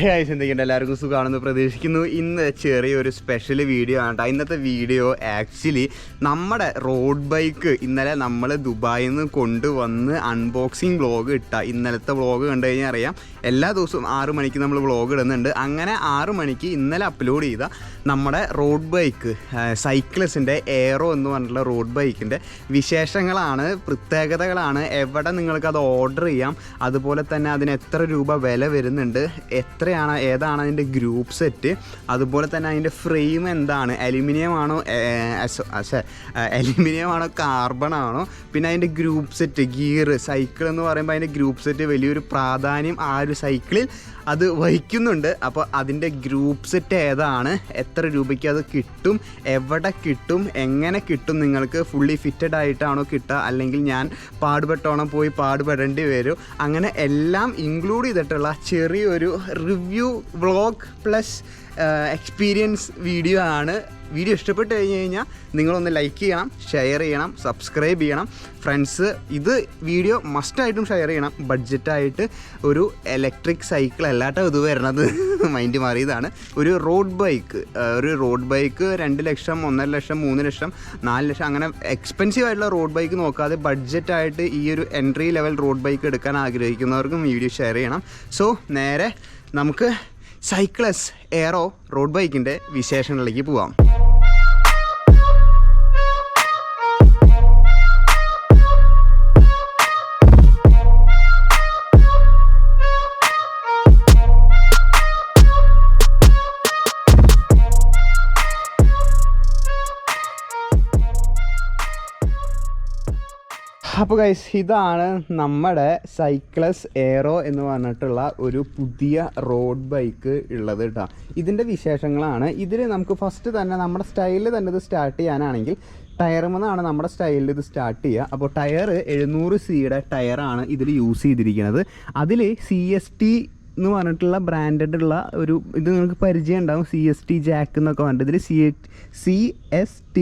എന്തൊക്കെയുണ്ട്, എല്ലാവർക്കും സുഖമാണെന്ന് പ്രതീക്ഷിക്കുന്നു. ഇന്ന് ചെറിയൊരു സ്പെഷ്യൽ വീഡിയോ ആണ്. ഇന്നത്തെ വീഡിയോ ആക്ച്വലി നമ്മുടെ റോഡ് ബൈക്ക് ഇന്നലെ നമ്മൾ ദുബായിൽ നിന്ന് കൊണ്ടുവന്ന് അൺബോക്സിങ് വ്ളോഗ് ഇട്ട. ഇന്നലത്തെ വ്ളോഗ് കണ്ടു കഴിഞ്ഞാൽ അറിയാം, എല്ലാ ദിവസവും 6 മണിക്ക് നമ്മൾ വ്ളോഗ് ഇടുന്നുണ്ട്. അങ്ങനെ 6 മണിക്ക് ഇന്നലെ അപ്ലോഡ് ചെയ്ത നമ്മുടെ റോഡ് ബൈക്ക് സൈക്ലിസിൻ്റെ എയറോ എന്ന് പറഞ്ഞിട്ടുള്ള റോഡ് ബൈക്കിൻ്റെ വിശേഷങ്ങളാണ്, പ്രത്യേകതകളാണ്, എവിടെ നിങ്ങൾക്കത് ഓർഡർ ചെയ്യാം, അതുപോലെ തന്നെ അതിന് എത്ര രൂപ വില വരുന്നുണ്ട്, ഏതാണ് അതിൻ്റെ ഗ്രൂപ്പ് സെറ്റ്, അതുപോലെ തന്നെ അതിൻ്റെ ഫ്രെയിം എന്താണ്, അലുമിനിയം ആണോ കാർബൺ ആണോ, പിന്നെ അതിൻ്റെ ഗ്രൂപ്പ് സെറ്റ്, ഗിയർ, സൈക്കിൾ എന്ന് പറയുമ്പോൾ അതിൻ്റെ ഗ്രൂപ്പ് സെറ്റ് വലിയൊരു പ്രാധാന്യം ആ ഒരു സൈക്കിളിൽ അത് വഹിക്കുന്നുണ്ട്. അപ്പോൾ അതിൻ്റെ ഗ്രൂപ്പ് സെറ്റ് ഏതാണ്, എത്ര രൂപയ്ക്ക് അത് കിട്ടും, എവിടെ കിട്ടും, എങ്ങനെ കിട്ടും, നിങ്ങൾക്ക് ഫുള്ളി ഫിറ്റഡ് ആയിട്ടാണോ കിട്ടുക, അല്ലെങ്കിൽ ഞാൻ പാടുപെട്ടോണം പോയി പാടുപെടേണ്ടി വരും, അങ്ങനെ എല്ലാം ഇൻക്ലൂഡ് ചെയ്തിട്ടുള്ള ചെറിയൊരു review vlog plus experience video ആണ്. വീഡിയോ ഇഷ്ടപ്പെട്ട് കഴിഞ്ഞാൽ നിങ്ങളൊന്ന് ലൈക്ക് ചെയ്യണം, ഷെയർ ചെയ്യണം, സബ്സ്ക്രൈബ് ചെയ്യണം ഫ്രണ്ട്സ്. ഇത് വീഡിയോ മസ്റ്റായിട്ടും ഷെയർ ചെയ്യണം. ബഡ്ജറ്റായിട്ട് ഒരു ഇലക്ട്രിക് സൈക്കിൾ അല്ലാട്ടോ ഇത് വരുന്നത്, മൈൻഡ് മാറിയതാണ്. ഒരു റോഡ് ബൈക്ക് 2 ലക്ഷം, 1.5 ലക്ഷം, 3 ലക്ഷം, 4 ലക്ഷം അങ്ങനെ എക്സ്പെൻസീവ് ആയിട്ടുള്ള റോഡ് ബൈക്ക് നോക്കാതെ ബഡ്ജറ്റായിട്ട് ഈ ഒരു എൻട്രി ലെവൽ റോഡ് ബൈക്ക് എടുക്കാൻ ആഗ്രഹിക്കുന്നവർക്കും വീഡിയോ ഷെയർ ചെയ്യണം. സോ നേരെ നമുക്ക് സൈക്ലസ് എയറോ റോഡ് ബൈക്കിൻ്റെ വിശേഷങ്ങളിലേക്ക് പോവാം. അപ്പോൾ ഗൈസ്, ഇതാണ് നമ്മുടെ സൈക്ലസ് എയറോ എന്ന് പറഞ്ഞിട്ടുള്ള ഒരു പുതിയ റോഡ് ബൈക്ക് ഉള്ളത് കേട്ടോ. ഇതിൻ്റെ വിശേഷങ്ങളാണ്. ഇതിൽ നമുക്ക് ഫസ്റ്റ് തന്നെ നമ്മുടെ സ്റ്റൈലിൽ തന്നെ ഇത് സ്റ്റാർട്ട് ചെയ്യാനാണെങ്കിൽ ടയറുമെന്നാണ് നമ്മുടെ സ്റ്റൈലിൽ ഇത് സ്റ്റാർട്ട് ചെയ്യുക. അപ്പോൾ ടയർ 700cc ടയറാണ് ഇതിൽ യൂസ് ചെയ്തിരിക്കുന്നത്. അതിൽ CST എന്ന് പറഞ്ഞിട്ടുള്ള ബ്രാൻഡഡ് ഉള്ള ഒരു ഇത് നിങ്ങൾക്ക് പരിചയം ഉണ്ടാവും, CST ജാക്ക് എന്നൊക്കെ പറഞ്ഞിട്ട്. ഇതിൽ CST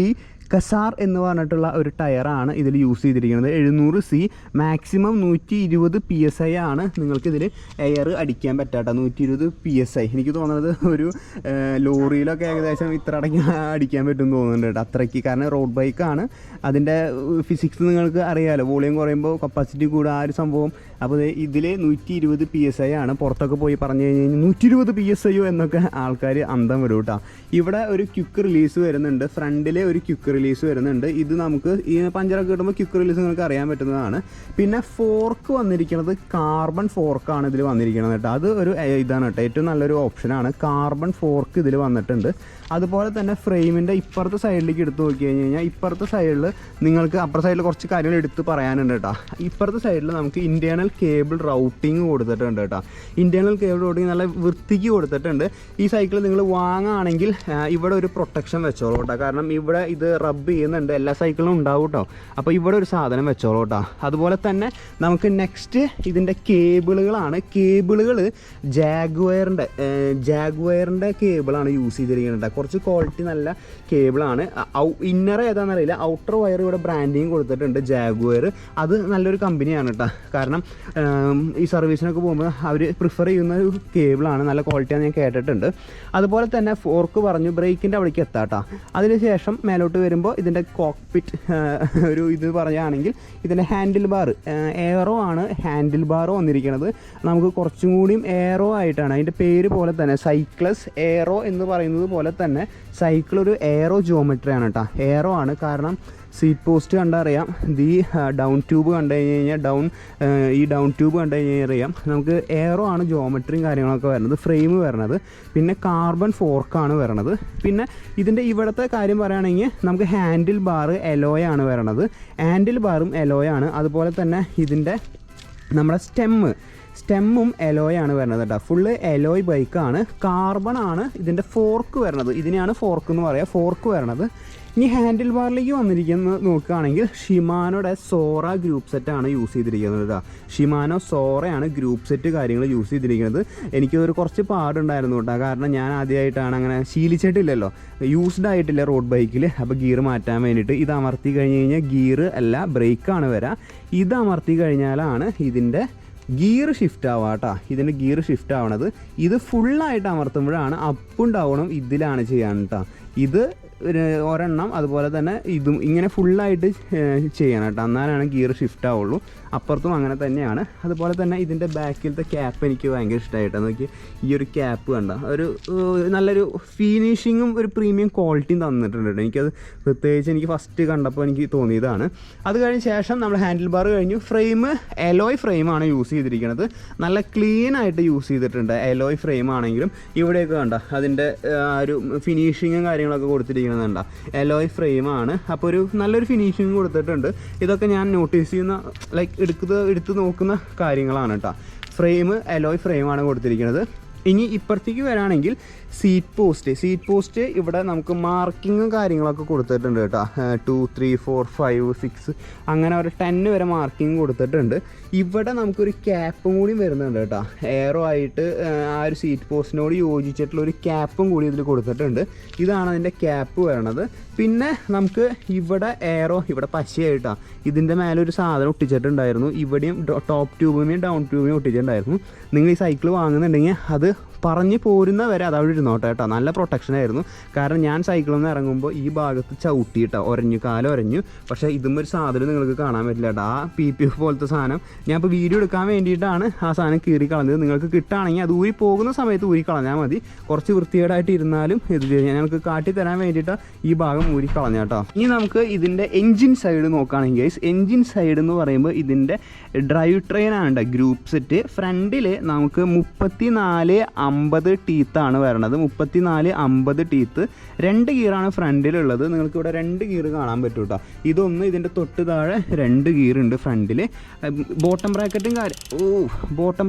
കസാർ എന്ന് പറഞ്ഞിട്ടുള്ള ഒരു ടയറാണ് ഇതിൽ യൂസ് ചെയ്തിരിക്കുന്നത്. 700cc, മാക്സിമം 120 PSI ആണ് നിങ്ങൾക്കിതിൽ എയർ അടിക്കാൻ പറ്റാട്ടോ. 120 PSI എനിക്ക് തോന്നുന്നത് ഒരു ലോറിയിലൊക്കെ ഏകദേശം ഇത്ര അടിക്കാൻ പറ്റും തോന്നുന്നുണ്ട് കേട്ടോ, അത്രയ്ക്ക്. കാരണം റോഡ് ബൈക്കാണ്, അതിൻ്റെ ഫിസിക്സ് നിങ്ങൾക്ക് അറിയാമല്ലോ, വോളിയം കുറയുമ്പോൾ കപ്പാസിറ്റി കൂടുക, ആ ഒരു സംഭവം. അപ്പോൾ ഇതിൽ 120 PSI ആണ്. പുറത്തൊക്കെ പോയി പറഞ്ഞു കഴിഞ്ഞാൽ 120 PSI എന്നൊക്കെ ആൾക്കാർ അന്തം വരും കേട്ടോ. ഇവിടെ ഒരു ക്വിക്ക് റിലീസ് വരുന്നുണ്ട്, ഫ്രണ്ടിൽ ഒരു ക്വിക്ക് റിലീസ് വരുന്നുണ്ട്. ഇത് നമുക്ക് ഈ പഞ്ചറൊക്കെ കിട്ടുമ്പോൾ ക്വിക്ക് റിലീസ് നിങ്ങൾക്ക് അറിയാൻ പറ്റുന്നതാണ്. പിന്നെ ഫോർക്ക് വന്നിരിക്കുന്നത് കാർബൺ ഫോർക്കാണ് ഇതിൽ വന്നിരിക്കുന്നത് കേട്ടോ. അത് ഒരു ഇതാണ് കേട്ടോ, ഏറ്റവും നല്ലൊരു ഓപ്ഷനാണ്. കാർബൺ ഫോർക്ക് ഇതിൽ വന്നിട്ടുണ്ട്. അതുപോലെ തന്നെ ഫ്രെയിമിൻ്റെ ഇപ്പുറത്തെ സൈഡിലേക്ക് എടുത്ത് നോക്കി കഴിഞ്ഞാൽ ഇപ്പുറത്തെ സൈഡിൽ നിങ്ങൾക്ക് അപ്പുറത്തെ സൈഡിൽ കുറച്ച് കാര്യങ്ങൾ എടുത്ത് പറയാനുണ്ട് കേട്ടോ. ഇപ്പുറത്തെ സൈഡിൽ നമുക്ക് ഇൻറ്റേർണൽ കേബിൾ റൗട്ടിങ് കൊടുത്തിട്ടുണ്ട് കേട്ടോ. ഇൻറ്റേർണൽ കേബിൾ റൗട്ടിങ് നല്ല വൃത്തിക്ക് കൊടുത്തിട്ടുണ്ട്. ഈ സൈക്കിൾ നിങ്ങൾ വാങ്ങുകയാണെങ്കിൽ ഇവിടെ ഒരു പ്രൊട്ടക്ഷൻ വെച്ചോളൂ കേട്ടോ, കാരണം ഇവിടെ ഇത് റബ്ബ് ചെയ്യുന്നുണ്ട്, എല്ലാ സൈക്കിളിലും ഉണ്ടാവും കേട്ടോ. അപ്പോൾ ഇവിടെ ഒരു സാധനം വെച്ചോളൂ കേട്ടോ. അതുപോലെ തന്നെ നമുക്ക് നെക്സ്റ്റ് ഇതിൻ്റെ കേബിളുകളാണ്. കേബിളുകൾ ജാഗ്വയറിൻ്റെ കേബിളാണ് യൂസ് ചെയ്തിരിക്കുന്നത്. കുറച്ച് ക്വാളിറ്റി നല്ല കേബിളാണ്. ഇന്നർ ഏതാണെന്നറിയില്ല, ഔട്ടർ വയർ ഇവിടെ ബ്രാൻഡിങ് കൊടുത്തിട്ടുണ്ട് ജാഗ്വയർ. അത് നല്ലൊരു കമ്പനിയാണ് കേട്ടോ, കാരണം ഈ സർവീസിനൊക്കെ പോകുമ്പോൾ അവർ പ്രിഫർ ചെയ്യുന്ന ഒരു കേബിളാണ്, നല്ല ക്വാളിറ്റിയാണ് ഞാൻ കേട്ടിട്ടുണ്ട്. അതുപോലെ തന്നെ ഫോർക്ക് പറഞ്ഞു, ബ്രേക്കിൻ്റെ അവിടേക്ക് എത്താം കേട്ടോ. അതിനുശേഷം മേലോട്ട് വരുമ്പോൾ ഇതിൻ്റെ കോക്പിറ്റ് ഒരു ഇത് പറയുകയാണെങ്കിൽ ഇതിൻ്റെ ഹാൻഡിൽ ബാർ എയറോ ആണ്. ഹാൻഡിൽ ബാർ വന്നിരിക്കുന്നത് നമുക്ക് കുറച്ചും കൂടിയും എയറോ ആയിട്ടാണ്. അതിൻ്റെ പേര് പോലെ തന്നെ സൈക്ലസ് എയറോ എന്ന് പറയുന്നത് പോലെ തന്നെ സൈക്കിൾ ഒരു എയറോ ജിയോമെട്രിയാണ് കേട്ടോ. എയറോ ആണ്, കാരണം സീറ്റ് പോസ്റ്റ് കണ്ടറിയാം, ഈ ഡൗൺ ട്യൂബ് കണ്ടു കഴിഞ്ഞാൽ ഈ ഡൗൺ ട്യൂബ് കണ്ടു കഴിഞ്ഞാൽ അറിയാം നമുക്ക് എയറോ ആണ് ജിയോമെട്രിയും കാര്യങ്ങളൊക്കെ വരുന്നത്. ഫ്രെയിം വരണത് പിന്നെ കാർബൺ ഫോർക്കാണ് വരണത്. പിന്നെ ഇതിൻ്റെ ഇവിടുത്തെ കാര്യം പറയുകയാണെങ്കിൽ നമുക്ക് ഹാൻഡിൽ ബാർ എലോയാണ് വരണത്. ഹാൻഡിൽ ബാറും എലോയാണ്. അതുപോലെ തന്നെ ഇതിൻ്റെ നമ്മുടെ സ്റ്റെമ്മും എലോയാണ് വരുന്നത് കേട്ടോ. ഫുള്ള് എലോയ് ബൈക്കാണ്. കാർബൺ ആണ് ഇതിൻ്റെ ഫോർക്ക് വരുന്നത്. ഇതിനെയാണ് ഫോർക്ക് എന്ന് പറയുക, ഫോർക്ക് വരണത്. ഇനി ഹാൻഡിൽ ബാറിലേക്ക് വന്നിരിക്കുന്നത് നോക്കുകയാണെങ്കിൽ ഷിമാനോയുടെ സോറ ഗ്രൂപ്പ് സെറ്റാണ് യൂസ് ചെയ്തിരിക്കുന്നത് കേട്ടോ. ഷിമാനോ സോറയാണ് ഗ്രൂപ്പ് സെറ്റ് കാര്യങ്ങൾ യൂസ് ചെയ്തിരിക്കുന്നത്. എനിക്കൊരു കുറച്ച് പാടുണ്ടായിരുന്നു കേട്ടോ, കാരണം ഞാൻ ആദ്യമായിട്ടാണ്, അങ്ങനെ ശീലിച്ചിട്ടില്ലല്ലോ, യൂസ്ഡ് ആയിട്ടില്ല റോഡ് ബൈക്കിൽ. അപ്പോൾ ഗിയർ മാറ്റാൻ വേണ്ടിയിട്ട് ഇത് അമർത്തി കഴിഞ്ഞ് കഴിഞ്ഞാൽ ഗിയർ അല്ല ബ്രേക്കാണ് വരിക. ഇത് അമർത്തി കഴിഞ്ഞാലാണ് ഇതിൻ്റെ ഗിയർ ഷിഫ്റ്റ് ആവുക കേട്ടോ. ഇതിൻ്റെ ഗിയർ ഷിഫ്റ്റ് ആവണത് ഇത് ഫുള്ളായിട്ട് അമർത്തുമ്പോഴാണ് അപ്പും ഡൗണും ഇതിലാണ് ചെയ്യാൻ കേട്ടോ. ഇത് ഒരെണ്ണം അതുപോലെ തന്നെ ഇതും ഇങ്ങനെ ഫുള്ളായിട്ട് ചെയ്യണം കേട്ടോ, എന്നാലാണ് ഗിയർ ഷിഫ്റ്റ് ആവുള്ളൂ. അപ്പുറത്തും അങ്ങനെ തന്നെയാണ്. അതുപോലെ തന്നെ ഇതിൻ്റെ ബാക്കിലത്തെ ക്യാപ്പ് എനിക്ക് ഭയങ്കര ഇഷ്ടമായിട്ടാണ്. നോക്കി ഈ ഒരു ക്യാപ്പ് കണ്ട ഒരു നല്ലൊരു ഫിനിഷിങ്ങും ഒരു പ്രീമിയം ക്വാളിറ്റിയും തന്നിട്ടുണ്ട്. എനിക്കത് പ്രത്യേകിച്ച് എനിക്ക് ഫസ്റ്റ് കണ്ടപ്പോൾ എനിക്ക് തോന്നിയതാണ്. അത് കഴിഞ്ഞ ശേഷം നമ്മൾ ഹാൻഡിൽ ബാർ കഴിഞ്ഞു. ഫ്രെയിം എലോയ് ഫ്രെയിമാണ് യൂസ് ചെയ്തിരിക്കുന്നത്. നല്ല ക്ലീൻ ആയിട്ട് യൂസ് ചെയ്തിട്ടുണ്ട്. എലോയ് ഫ്രെയിം ആണെങ്കിലും ഇവിടെയൊക്കെ കണ്ട അതിൻ്റെ ഒരു ഫിനിഷിങ്ങും കാര്യങ്ങളൊക്കെ കൊടുത്തിരിക്കുന്നുണ്ട്. എലോയ് ഫ്രെയിമാണ്. അപ്പോൾ ഒരു നല്ലൊരു ഫിനിഷിങ് കൊടുത്തിട്ടുണ്ട്. ഇതൊക്കെ ഞാൻ നോട്ടീസ് ചെയ്യുന്ന ലൈക്ക് എടുത്ത് നോക്കുന്ന കാര്യങ്ങളാണ് കേട്ടോ. ഫ്രെയിം എലോയ് ഫ്രെയിമാണ് കൊടുത്തിരിക്കുന്നത്. ഇനി ഇപ്പുറത്തേക്ക് വരാണെങ്കിൽ സീറ്റ് പോസ്റ്റ് ഇവിടെ നമുക്ക് മാർക്കിങ്ങും കാര്യങ്ങളൊക്കെ കൊടുത്തിട്ടുണ്ട് കേട്ടോ. 2, 3, 4, 5, 6 അങ്ങനെ ഒരു 10 വരെ മാർക്കിങ് കൊടുത്തിട്ടുണ്ട്. ഇവിടെ നമുക്കൊരു ക്യാപ്പും കൂടി വരുന്നുണ്ട് കേട്ടോ. എയറോ ആയിട്ട് ആ ഒരു സീറ്റ് പോസ്റ്റിനോട് യോജിച്ചിട്ടുള്ള ഒരു ക്യാപ്പും കൂടി ഇതിൽ കൊടുത്തിട്ടുണ്ട്. ഇതാണ് അതിൻ്റെ ക്യാപ്പ് വരണത്. പിന്നെ നമുക്ക് ഇവിടെ എയറോ ഇവിടെ പശയായിട്ടാണ് ഇതിൻ്റെ മേലെ ഒരു സാധനം ഒട്ടിച്ചിട്ടുണ്ടായിരുന്നു. ഇവിടെയും ടോപ്പ് ട്യൂബിനെയും ഡൗൺ ട്യൂബിനെയും ഒട്ടിച്ചിട്ടുണ്ടായിരുന്നു. നിങ്ങൾ ഈ സൈക്കിൾ വാങ്ങുന്നുണ്ടെങ്കിൽ അത് പറഞ്ഞ് പോരുന്ന വരെ അതവിടെ ഇരുന്നോട്ടെ കേട്ടോ. നല്ല പ്രൊട്ടക്ഷനായിരുന്നു. കാരണം ഞാൻ സൈക്കിളിൽ നിന്ന് ഇറങ്ങുമ്പോൾ ഈ ഭാഗത്ത് ചവിട്ടിയിട്ടോ കാലം ഒരഞ്ഞു. പക്ഷേ ഇതും ഒരു സാധനം നിങ്ങൾക്ക് കാണാൻ പറ്റില്ല കേട്ടോ. ആ PPF പോലത്തെ സാധനം ഞാൻ ഇപ്പോൾ വീഡിയോ എടുക്കാൻ വേണ്ടിയിട്ടാണ് ആ സാധനം കീറി കളഞ്ഞത്. നിങ്ങൾക്ക് കിട്ടുകയാണെങ്കിൽ അത് ഊരി പോകുന്ന സമയത്ത് ഊരി കളഞ്ഞാൽ മതി. കുറച്ച് വൃത്തികേടായിട്ട് ഇരുന്നാലും ഇത് ഞങ്ങൾക്ക് കാട്ടിത്തരാൻ വേണ്ടിയിട്ടാണ് ഈ ഭാഗം ഊരി കളഞ്ഞ കേട്ടോ. ഇനി നമുക്ക് ഇതിൻ്റെ എൻജിൻ സൈഡ് നോക്കുകയാണെങ്കിൽ എൻജിൻ സൈഡ് എന്ന് പറയുമ്പോൾ ഇതിൻ്റെ ഡ്രൈവ് ട്രെയിനാണ് ഗ്രൂപ്പ് സെറ്റ്. ഫ്രണ്ടിൽ നമുക്ക് 34-50 ടീത്താണ് വരണത്. 34-50 ടീത്ത്. 2 ഗിയറാണ് ഫ്രണ്ടിലുള്ളത്. നിങ്ങൾക്കിവിടെ 2 ഗിയർ കാണാൻ പറ്റും കേട്ടോ. ഇതൊന്ന് ഇതിൻ്റെ തൊട്ട് താഴെ 2 ഗിയർ ഉണ്ട് ഫ്രണ്ടിൽ. ബോട്ടം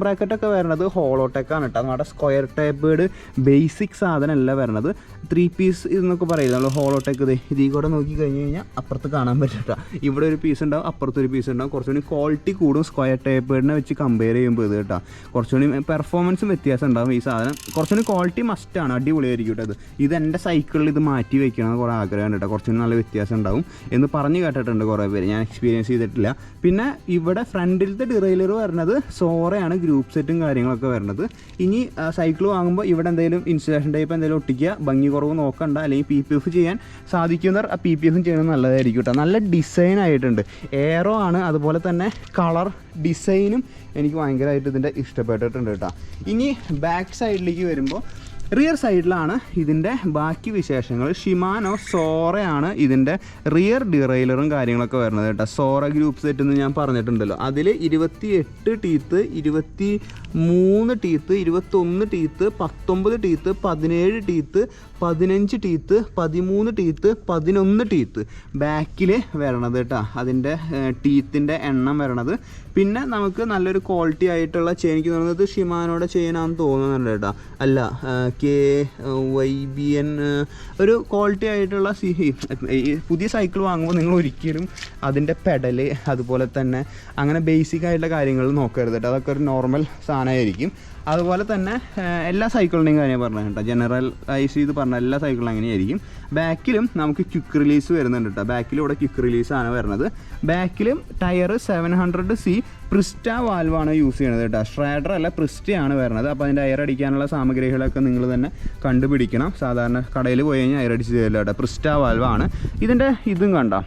ബ്രാക്കറ്റൊക്കെ വരണത് ഹോളോടെക്കാണ് കേട്ടോ. നമ്മുടെ സ്ക്വയർ ടേപ്പേഡ് ബേസിക് സാധനമല്ല വരണത്. 3 പീസ് ഇതെന്നൊക്കെ പറയുന്നത് നമ്മൾ ഹോളോടെക്ക് ഇതിൽ കൂടെ നോക്കി കഴിഞ്ഞ് കഴിഞ്ഞാൽ അപ്പുറത്ത് കാണാൻ പറ്റും കേട്ടോ. ഇവിടെ ഒരു പീസ് ഉണ്ടാവും, അപ്പുറത്തൊരു പീസ് ഉണ്ടാവും. കുറച്ചുകൂടി ക്വാളിറ്റി കൂടും സ്ക്വയർ ടേപ്പേഡിനെ വെച്ച് കമ്പയർ ചെയ്യുമ്പോൾ ഇത് കേട്ടോ. കുറച്ചുകൂടി പെർഫോമൻസും വ്യത്യാസം ഉണ്ടാവും. ഈ സാധനം കുറച്ചുകൂടി ക്വാളിറ്റി മസ്റ്റാണ്, അടിപൊളിയായിരിക്കും കേട്ടോ. ഇത് എൻ്റെ സൈക്കിളിൽ ഇത് മാറ്റി വെക്കണം കുറേ ആഗ്രഹം കേട്ടോ. കുറച്ചുകൂടി നല്ല വ്യത്യാസം ഉണ്ടാവും എന്ന് പറഞ്ഞ് കേട്ടിട്ടുണ്ട് കുറേ പേര്. ഞാൻ എക്സ്പീരിയൻസ് ചെയ്തിട്ടില്ല. പിന്നെ ഇവിടെ ഫ്രണ്ടിലത്തെ ഡിറൈലർ വരുന്നത് സോറയാണ്, ഗ്രൂപ്പ് സെറ്റും കാര്യങ്ങളൊക്കെ വരുന്നത്. ഇനി സൈക്കിൾ വാങ്ങുമ്പോൾ ഇവിടെ എന്തെങ്കിലും ഇൻസുലേഷൻ ടൈപ്പ് എന്തെങ്കിലും ഒട്ടിക്കുക, ഭംഗി കുറവ് നോക്കണ്ട. അല്ലെങ്കിൽ PPF ചെയ്യാൻ സാധിക്കുന്നവർ ആ PPF ചെയ്യുന്നത് നല്ലതായിരിക്കും കേട്ടോ. നല്ല ഡിസൈൻ ആയിട്ടുണ്ട്. എയറോ ആണ്. അതുപോലെ തന്നെ കളർ ഡിസൈനും എനിക്ക് ഭയങ്കരമായിട്ട് ഇതിൻ്റെ ഇഷ്ടപ്പെട്ടിട്ടുണ്ട് കേട്ടോ. ഇനി ബാക്ക് സൈഡിലേക്ക് വരുമ്പോൾ റിയർ സൈഡിലാണ് ഇതിൻ്റെ ബാക്കി വിശേഷങ്ങൾ. ഷിമാനോ സോറയാണ് ഇതിൻ്റെ റിയർ ഡിറൈലറും കാര്യങ്ങളൊക്കെ വരുന്നത് കേട്ടോ. സോറ ഗ്രൂപ്പ് സെറ്റ് എന്ന് ഞാൻ പറഞ്ഞിട്ടുണ്ടല്ലോ. അതിൽ 28 teeth, 23 teeth, 21 teeth, 19 teeth, 17 teeth, 15 teeth, 13 teeth, 11 teeth ബാക്കിൽ വരണത് കേട്ടോ. അതിൻ്റെ ടീത്തിൻ്റെ എണ്ണം വരണത്. പിന്നെ നമുക്ക് നല്ലൊരു ക്വാളിറ്റി ആയിട്ടുള്ള ചെയിൻ, എനിക്ക് തോന്നുന്നത് ഷിമാനോടെ ചെയിനാണെന്ന് തോന്നുന്നുണ്ട് കേട്ടോ. അല്ല, KYBN ഒരു ക്വാളിറ്റി ആയിട്ടുള്ള പുതിയ സൈക്കിൾ വാങ്ങുമ്പോൾ നിങ്ങൾ ഒരിക്കലും അതിൻ്റെ പെഡല് അതുപോലെ തന്നെ അങ്ങനെ ബേസിക് ആയിട്ടുള്ള കാര്യങ്ങൾ നോക്കരുത് കേട്ടോ. അതൊക്കെ ഒരു നോർമൽ സാധനമായിരിക്കും. അതുപോലെ തന്നെ എല്ലാ സൈക്കിളിൻ്റെയും കാര്യം പറഞ്ഞത് കേട്ടോ. ജനറലൈസ് ചെയ്ത് പറഞ്ഞ എല്ലാ സൈക്കിളും അങ്ങനെയായിരിക്കും. ബാക്കിലും നമുക്ക് ക്വിക്ക് റിലീസ് വരുന്നുണ്ട് കേട്ടോ. ബാക്കിലും ഇവിടെ ക്വിക്ക് റിലീസാണ് വരുന്നത്. ബാക്കിലും ടയർ 700C പ്രിസ്റ്റ വാൽവാണ് യൂസ് ചെയ്യണത് കേട്ടോ. സ്ട്രാഡർ അല്ല, പ്രിസ്റ്റയാണ് വരുന്നത്. അപ്പോൾ അതിൻ്റെ എയർ അടിക്കാനുള്ള സാമഗ്രികളൊക്കെ നിങ്ങൾ തന്നെ കണ്ടുപിടിക്കണം. സാധാരണ കടയിൽ പോയി കഴിഞ്ഞാൽ എയർ അടിച്ച് തരില്ല കേട്ടോ. പ്രിസ്റ്റ വാൽവാണ്. ഇതിൻ്റെ ഇതും കണ്ടോ,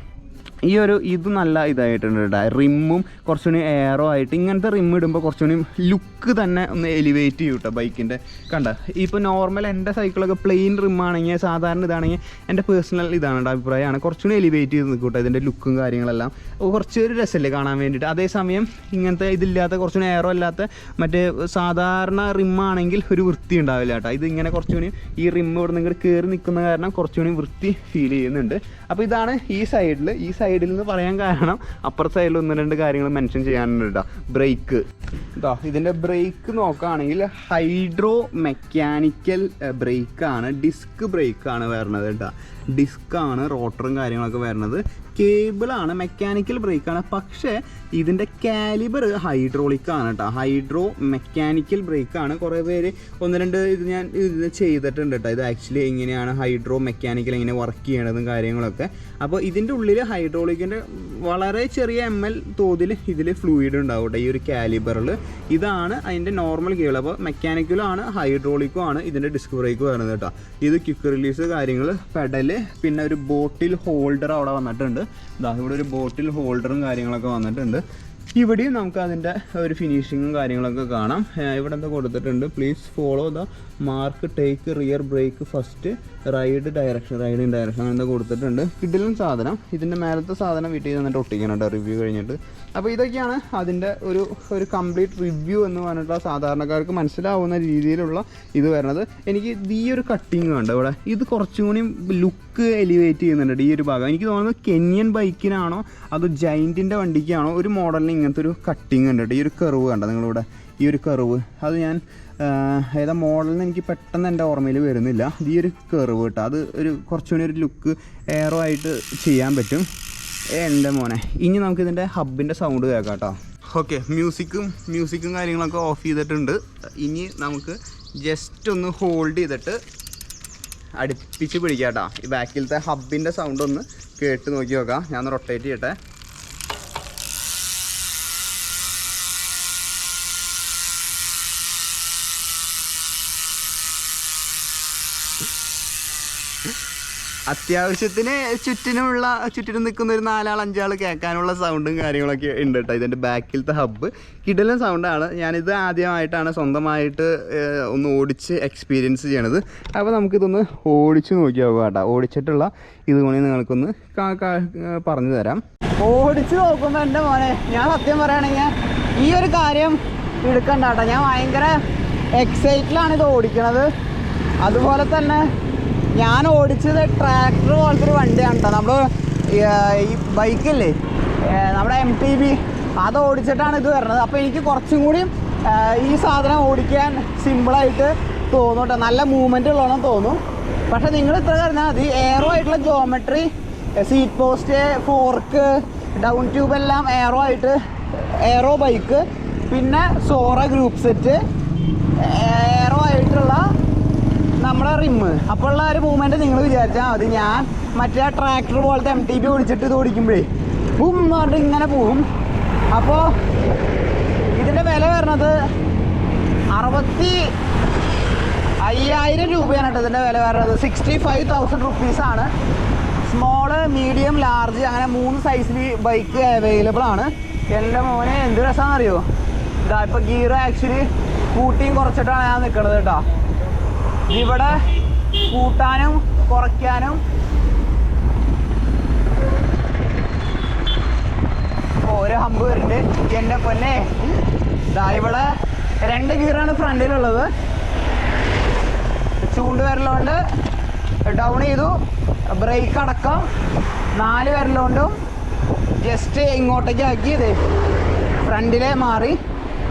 ഇത് നല്ല ഇതായിട്ടുണ്ട് കേട്ടോ. റിമ്മും കുറച്ചുകൂടി എയറോ ആയിട്ട് ഇങ്ങനത്തെ റിം ഇടുമ്പോൾ കുറച്ചുകൂടി ലുക്ക് തന്നെ ഒന്ന് എലിവേറ്റ് ചെയ്യും കേട്ടോ ബൈക്കിൻ്റെ. കണ്ട ഇപ്പോൾ നോർമൽ എൻ്റെ സൈക്കിളൊക്കെ പ്ലെയിൻ റിമ്മാണെങ്കിൽ സാധാരണ ഇതാണെങ്കിൽ എൻ്റെ പേഴ്സണൽ ഇതാണ് കേട്ടോ, അഭിപ്രായമാണ്. കുറച്ചുകൂടി എലിവേറ്റ് ചെയ്ത് നിൽക്കും കേട്ടോ ഇതിൻ്റെ ലുക്കും കാര്യങ്ങളെല്ലാം. കുറച്ചൊരു രസമല്ലേ കാണാൻ വേണ്ടിയിട്ട്. അതേസമയം ഇങ്ങനത്തെ ഇതില്ലാത്ത കുറച്ചുകൂടി എയറോ അല്ലാത്ത മറ്റേ സാധാരണ റിമ്മാണെങ്കിൽ ഒരു വൃത്തി ഉണ്ടാവില്ല കേട്ടോ. ഇത് ഇങ്ങനെ കുറച്ചുകൂടി ഈ റിമ്മ് ഇവിടെ നിങ്ങൾ കയറി നിൽക്കുന്ന കാരണം കുറച്ചുകൂടി വൃത്തി ഫീൽ ചെയ്യുന്നുണ്ട്. അപ്പോൾ ഇതാണ് ഈ സൈഡിൽ നിന്ന് പറയാൻ കാരണം. അപ്പുറത്തെ സൈഡിൽ 1-2 കാര്യങ്ങൾ മെൻഷൻ ചെയ്യാനുണ്ട് കേട്ടോ. ബ്രേക്ക് ഇതിൻ്റെ ബ്രേക്ക് നോക്കുകയാണെങ്കിൽ ഹൈഡ്രോ മെക്കാനിക്കൽ ബ്രേക്കാണ്, ഡിസ്ക് ബ്രേക്കാണ് വരുന്നത് കേട്ടോ. ഡിസ്ക്കാണ്, റോട്ടറും കാര്യങ്ങളൊക്കെ വരുന്നത്. കേബിളാണ്, മെക്കാനിക്കൽ ബ്രേക്കാണ്. പക്ഷേ ഇതിൻ്റെ കാലിബർ ഹൈഡ്രോളിക്കാണ് കേട്ടോ. ഹൈഡ്രോ മെക്കാനിക്കൽ ബ്രേക്കാണ്. കുറേ പേര് ഒന്ന് രണ്ട് ഞാൻ ഇത് ചെയ്തിട്ടുണ്ട് കേട്ടോ. ഇത് ആക്ച്വലി എങ്ങനെയാണ് ഹൈഡ്രോ മെക്കാനിക്കൽ എങ്ങനെ വർക്ക് ചെയ്യണതും കാര്യങ്ങളൊക്കെ. അപ്പോൾ ഇതിൻ്റെ ഉള്ളിൽ ഹൈഡ്രോളിക്കിൻ്റെ വളരെ ചെറിയ ML തോതിൽ ഇതിൽ ഫ്ലൂയിഡ് ഉണ്ടാവും കേട്ടോ ഈ ഒരു കാലിബറിൽ. ഇതാണ് അതിൻ്റെ നോർമൽ കേബിൾ. അപ്പോൾ മെക്കാനിക്കലും ആണ് ഹൈഡ്രോളിക്കും ആണ് ഇതിൻ്റെ ഡിസ്ക് ബ്രേക്ക് വരുന്നത് കേട്ടോ. ഇത് ക്വിക്ക് റിലീസ് കാര്യങ്ങൾ, പെഡല്, പിന്നെ ഒരു ബോട്ടിൽ ഹോൾഡർ അവിടെ വന്നിട്ടുണ്ട്. ഇവിടെ ഒരു ബോട്ടിൽ ഹോൾഡറും കാര്യങ്ങളൊക്കെ വന്നിട്ടുണ്ട്. ഇവിടെയും നമുക്ക് അതിൻ്റെ ഒരു ഫിനിഷിങ്ങും കാര്യങ്ങളൊക്കെ കാണാം. ഇവിടെ എന്താ കൊടുത്തിട്ടുണ്ട്, please follow the mark, take rear brake first, riding direction അങ്ങനെന്താ കൊടുത്തിട്ടുണ്ട്. കിടിലൻ സാധനം. ഇതിൻ്റെ മേലത്തെ സാധനം വീട്ടിൽ നിന്നിട്ട് ഒട്ടിക്കാനുണ്ട് റിവ്യൂ കഴിഞ്ഞിട്ട്. അപ്പോൾ ഇതൊക്കെയാണ് അതിൻ്റെ ഒരു കംപ്ലീറ്റ് റിവ്യൂ എന്ന് പറഞ്ഞിട്ട് സാധാരണക്കാർക്ക് മനസ്സിലാവുന്ന രീതിയിലുള്ള ഇത് വരുന്നത്. എനിക്ക് ഈ ഒരു കട്ടിങ് കണ്ടോ ഇവിടെ, ഇത് കുറച്ചും കൂടി ലുക്ക് എലിവേറ്റ് ചെയ്യുന്നുണ്ട് ഈ ഒരു ഭാഗം. എനിക്ക് തോന്നുന്നത് കെന്യൻ ബൈക്കിനാണോ അതോ ജൈൻറ്റിൻ്റെ വണ്ടിക്കാണോ ഒരു മോഡലിന് ഇങ്ങനത്തെ ഒരു കട്ടിങ് ഉണ്ട്. ഈ ഒരു കർവ് കണ്ടോ നിങ്ങളിവിടെ, ഈ ഒരു കർവ്, അത് ഞാൻ ഏതാ മോഡലിന് എനിക്ക് പെട്ടെന്ന് എൻ്റെ ഓർമ്മയിൽ വരുന്നില്ല. ഈ ഒരു കർവ് കേട്ടോ, അത് ഒരു കുറച്ചുകൂടി ഒരു ലുക്ക് എയറോ ആയിട്ട് ചെയ്യാൻ പറ്റും. എൻ്റെ മോനെ, ഇനി നമുക്കിതിൻ്റെ ഹബിൻ്റെ സൗണ്ട് കേൾക്കാം കേട്ടോ. ഓക്കെ, മ്യൂസിക്കും കാര്യങ്ങളൊക്കെ ഓഫ് ചെയ്തിട്ടുണ്ട്. ഇനി നമുക്ക് ജസ്റ്റ് ഒന്ന് ഹോൾഡ് ചെയ്തിട്ട് അടുപ്പിച്ച് പിടിക്കാം കേട്ടോ. ഈ ബാക്കിലത്തെ ഹബിൻ്റെ സൗണ്ട് ഒന്ന് കേട്ട് നോക്കി നോക്കാം. ഞാൻ റൊട്ടേറ്റ് ചെയ്യട്ടെ. അത്യാവശ്യത്തിന് ചുറ്റിനും നിൽക്കുന്ന ഒരു 4-5 ആൾ കേൾക്കാനുള്ള സൗണ്ടും കാര്യങ്ങളൊക്കെ ഉണ്ട് കേട്ടോ. ഇതിൻ്റെ ബാക്കിലത്തെ ഹബ്ബ് കിടിലൻ സൗണ്ടാണ്. ഞാനിത് ആദ്യമായിട്ടാണ് സ്വന്തമായിട്ട് ഒന്ന് ഓടിച്ച് എക്സ്പീരിയൻസ് ചെയ്യണത്. അപ്പോൾ നമുക്കിതൊന്ന് ഓടിച്ച് നോക്കി നോക്കാം കേട്ടോ. ഓടിച്ചിട്ടുള്ള ഇതുകൊണ്ട് നിങ്ങൾക്കൊന്ന് പറഞ്ഞു തരാം. ഓടിച്ച് നോക്കുമ്പോൾ എൻ്റെ മോനെ, ഞാൻ സത്യം പറയുകയാണെങ്കിൽ ഈ ഒരു കാര്യം എടുക്കണ്ട കേട്ടോ. ഞാൻ ഭയങ്കര എക്സൈറ്റിലാണ് ഇത് ഓടിക്കണത്. അതുപോലെ തന്നെ ഞാൻ ഓടിച്ചത് ട്രാക്ടർ പോലത്തെ ഒരു വണ്ടിയാണ് കേട്ടോ. നമ്മൾ ഈ ബൈക്കില്ലേ, നമ്മുടെ MTB, അത് ഓടിച്ചിട്ടാണ് ഇത് വരുന്നത്. അപ്പോൾ എനിക്ക് കുറച്ചും കൂടി ഈ സാധനം ഓടിക്കാൻ സിമ്പിളായിട്ട് തോന്നും കേട്ടോ. നല്ല മൂവ്മെൻ്റ് ഉള്ളതെന്ന് തോന്നും. പക്ഷേ നിങ്ങൾ ഇത്ര പറഞ്ഞാൽ മതി, എയറോ ആയിട്ടുള്ള geometry, seat post, fork, down tube എല്ലാം എയറോ ബൈക്ക്, പിന്നെ സോറ ഗ്രൂപ്പ് സെറ്റ്, എയറോ ആയിട്ടുള്ള നമ്മുടെ റിമ്മ്. അപ്പോൾ ഉള്ള ഒരു മൂവ്മെൻറ്റ് നിങ്ങൾ വിചാരിച്ചാൽ മതി. ഞാൻ മറ്റേ ട്രാക്ടർ പോലത്തെ MTB ഓടിച്ചിട്ട് ഇത് ഓടിക്കുമ്പോഴേ ബും എന്ന് പറഞ്ഞിട്ട് ഇങ്ങനെ പോവും. അപ്പോൾ ഇതിൻ്റെ വില വരുന്നത് 65,000 രൂപയാണ് കേട്ടോ. ഇതിൻ്റെ വില വരുന്നത് 65,000 റുപ്പീസാണ്. സ്മോള്, മീഡിയം, ലാർജ് അങ്ങനെ 3 സൈസിൽ ബൈക്ക് അവൈലബിൾ ആണ്. എൻ്റെ മോനെ എന്ത് രസമാണെന്നറിയോ, ഇതാ ഇപ്പോൾ ഗിയർ ആക്ച്വലി കൂട്ടിയും കുറച്ചിട്ടാണ് ഞാൻ നിൽക്കുന്നത് കേട്ടോ. ഇവിടെ കൂട്ടാനും കുറയ്ക്കാനും ഓരോ ഹമ്പ് വരുന്നുണ്ട്. എൻ്റെ പൊന്നെ, ഇതാ ഇവിടെ 2 ഗിയറാണ് ഫ്രണ്ടിലുള്ളത്. ചൂണ്ട് വിരലുകൊണ്ട് ഡൗൺ ചെയ്തു, ബ്രേക്ക് അടക്കം 4 വിരലുകൊണ്ടും ജസ്റ്റ് ഇങ്ങോട്ടേക്ക് ആക്കിയത് ഫ്രണ്ടിലെ മാറി.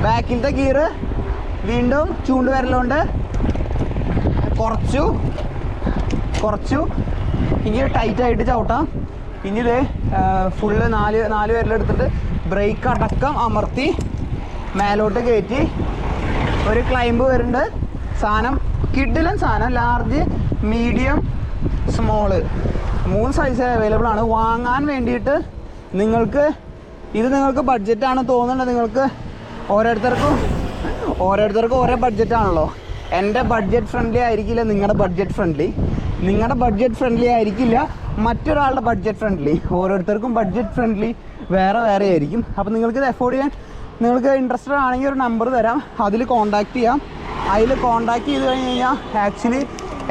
ബാക്കിലത്തെ ഗിയർ വീണ്ടും ചൂണ്ട് വിരലുകൊണ്ട് കുറച്ചു ഇനി ടൈറ്റായിട്ട് ചവിട്ടാം. ഇനി ഇത് ഫുള്ള് 4 വിരലെടുത്തിട്ട് ബ്രേക്ക് അടക്കം അമർത്തി മേലോട്ട് കയറ്റി ഒരു ക്ലൈംബ് വരുന്നുണ്ട്. സാധനം കിഡിലൻ സാധനം. Large, medium, small 3 size available ആണ്. വാങ്ങാൻ വേണ്ടിയിട്ട് നിങ്ങൾക്ക് ബഡ്ജറ്റാണ് തോന്നുന്നത്. നിങ്ങൾക്ക് ഓരോരുത്തർക്കും ഓരോ ബഡ്ജറ്റാണല്ലോ. എൻ്റെ ബഡ്ജറ്റ് ഫ്രണ്ട്ലി ആയിരിക്കില്ല നിങ്ങളുടെ ബഡ്ജറ്റ് ഫ്രണ്ട്ലി, നിങ്ങളുടെ ബഡ്ജറ്റ് ഫ്രണ്ട്ലി ആയിരിക്കില്ല മറ്റൊരാളുടെ ബഡ്ജറ്റ് ഫ്രണ്ട്ലി. ഓരോരുത്തർക്കും ബഡ്ജറ്റ് ഫ്രണ്ട്ലി വേറെ ആയിരിക്കും. അപ്പോൾ നിങ്ങൾക്കിത് അഫോർഡ് ചെയ്യാൻ നിങ്ങൾക്ക് ഇൻട്രസ്റ്റഡ് ആണെങ്കിൽ ഒരു നമ്പർ തരാം, അതിൽ കോൺടാക്റ്റ് ചെയ്യാം. അതിൽ കോൺടാക്റ്റ് ചെയ്ത് കഴിഞ്ഞ് കഴിഞ്ഞാൽ ആക്ച്വലി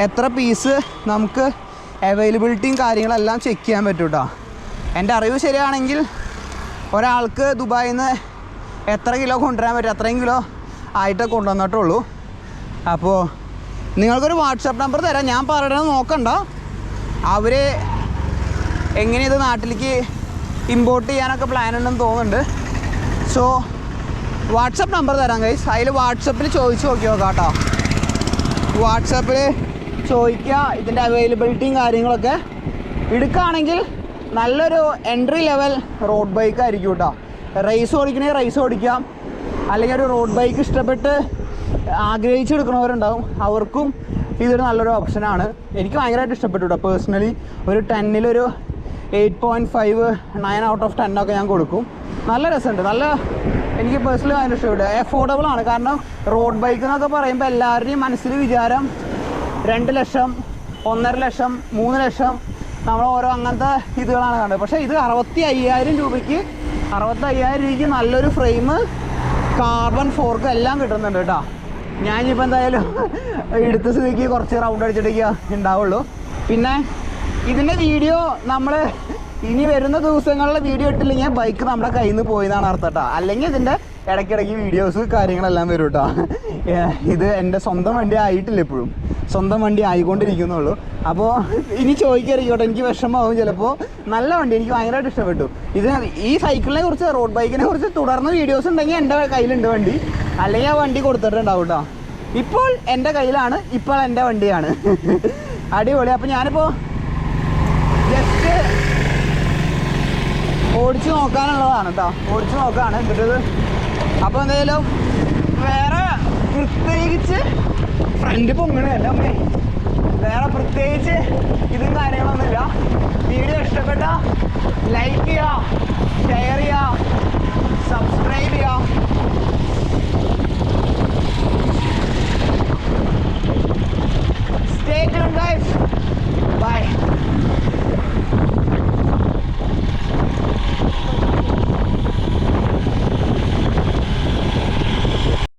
എത്ര പീസ് നമുക്ക് അവൈലബിലിറ്റിയും കാര്യങ്ങളെല്ലാം ചെക്ക് ചെയ്യാൻ പറ്റും കേട്ടോ. എൻ്റെ അറിവ് ശരിയാണെങ്കിൽ ഒരാൾക്ക് ദുബായിൽ നിന്ന് എത്ര കിലോ കൊണ്ടുവരാൻ പറ്റും അത്രയും കിലോ ആയിട്ടേ കൊണ്ടുവന്നിട്ടുള്ളൂ. അപ്പോൾ നിങ്ങൾക്കൊരു വാട്സാപ്പ് നമ്പർ തരാം, ഞാൻ പറയണത് നോക്കണ്ട. അവർ എങ്ങനെ ഇത് നാട്ടിലേക്ക് ഇമ്പോർട്ട് ചെയ്യാനൊക്കെ പ്ലാൻ ഉണ്ടെന്ന് തോന്നുന്നുണ്ട്. സോ വാട്സപ്പ് നമ്പർ തരാം ഗൈസ്, അതിൽ വാട്സപ്പിൽ ചോദിച്ച് നോക്കി നോക്കാം കേട്ടോ. വാട്സപ്പിൽ ചോദിക്കുക, ഇതിൻ്റെ അവൈലബിലിറ്റിയും കാര്യങ്ങളൊക്കെ. എടുക്കുകയാണെങ്കിൽ നല്ലൊരു എൻട്രി ലെവൽ റോഡ് ബൈക്ക് ആയിരിക്കും കേട്ടോ. റേസ് ഓടിക്കണമെങ്കിൽ റേസ് ഓടിക്കാം, അല്ലെങ്കിൽ ഒരു റോഡ് ബൈക്ക് ഇഷ്ടപ്പെട്ട് ആഗ്രഹിച്ചെടുക്കുന്നവരുണ്ടാവും, അവർക്കും ഇതൊരു നല്ലൊരു ഓപ്ഷനാണ്. എനിക്ക് ഭയങ്കരമായിട്ട് ഇഷ്ടപ്പെട്ടു കേട്ടോ. പേഴ്സണലി ഒരു 10-ൽ 8.5 9 ഔട്ട് ഓഫ് 10 ഒക്കെ ഞാൻ കൊടുക്കും. നല്ല രസമുണ്ട്, നല്ല എനിക്ക് പേഴ്സണലി ഭയങ്കര ഇഷ്ടപ്പെട്ടു. അഫോർഡബിൾ ആണ്. കാരണം റോഡ് ബൈക്ക് എന്നൊക്കെ പറയുമ്പോൾ എല്ലാവരുടെയും മനസ്സിൽ വിചാരം 2 ലക്ഷം, 1.5 ലക്ഷം, 3 ലക്ഷം, നമ്മൾ ഓരോ അങ്ങനത്തെ ഇതുകളാണ് കണ്ടത്. പക്ഷേ ഇത് 65,000 രൂപയ്ക്ക് നല്ലൊരു ഫ്രെയിം, കാർബൺ ഫോർക്ക് എല്ലാം കിട്ടുന്നുണ്ട് കേട്ടോ. ഞാനിപ്പോൾ എന്തായാലും എടുത്ത സ്ഥിതിക്ക് കുറച്ച് റൗണ്ട് അടിച്ചിട്ടേക്ക് ഉണ്ടാവുള്ളൂ. പിന്നെ ഇതിൻ്റെ വീഡിയോ നമ്മൾ ഇനി വരുന്ന ദിവസങ്ങളിൽ വീഡിയോ ഇട്ടില്ലെങ്കിൽ ബൈക്ക് നമ്മുടെ കയ്യിൽ നിന്ന് പോയതാണ് അർത്ഥം കേട്ടോ. അല്ലെങ്കിൽ ഇതിൻ്റെ ഇടയ്ക്കിടയ്ക്ക് വീഡിയോസ് കാര്യങ്ങളെല്ലാം വരും കേട്ടോ. ഇത് എൻ്റെ സ്വന്തം വണ്ടി ആയിട്ടില്ല, ഇപ്പോഴും സ്വന്തം വണ്ടി ആയിക്കൊണ്ടിരിക്കുന്നുള്ളൂ. അപ്പോൾ ഇനി ചോദിക്കാതിരിക്കട്ടെ, എനിക്ക് വിഷമമാവും ചിലപ്പോൾ. നല്ല വണ്ടി, എനിക്ക് ഭയങ്കരമായിട്ട് ഇഷ്ടപ്പെട്ടു. ഈ സൈക്കിളിനെ കുറിച്ച്, റോഡ് ബൈക്കിനെ കുറിച്ച് തുടർന്ന് വീഡിയോസ് ഉണ്ടെങ്കിൽ എൻ്റെ കയ്യിലുണ്ട് വണ്ടി, അല്ലെങ്കിൽ ആ വണ്ടി കൊടുത്തിട്ടുണ്ടാവും കേട്ടോ. ഇപ്പോൾ എൻ്റെ കയ്യിലാണ്, ഇപ്പോൾ എൻ്റെ വണ്ടിയാണ്. അടിപൊളി. അപ്പോൾ ഞാനിപ്പോൾ ജസ്റ്റ് ഓടിച്ച് നോക്കാനുള്ളതാണ് കേട്ടോ, ഓടിച്ച് നോക്കാണ് എന്നിട്ടത്. അപ്പോൾ എന്തായാലും വേറെ പ്രത്യേകിച്ച് ഫ്രണ്ട് പൊങ്ങണല്ല അമ്മേ, വേറെ പ്രത്യേകിച്ച് ഇതും കാര്യങ്ങളൊന്നുമില്ല. വീഡിയോ ഇഷ്ടപ്പെട്ട ലൈക്ക് ചെയ്യുക, ഷെയർ ചെയ്യുക, സബ്സ്ക്രൈബ് ചെയ്യുക.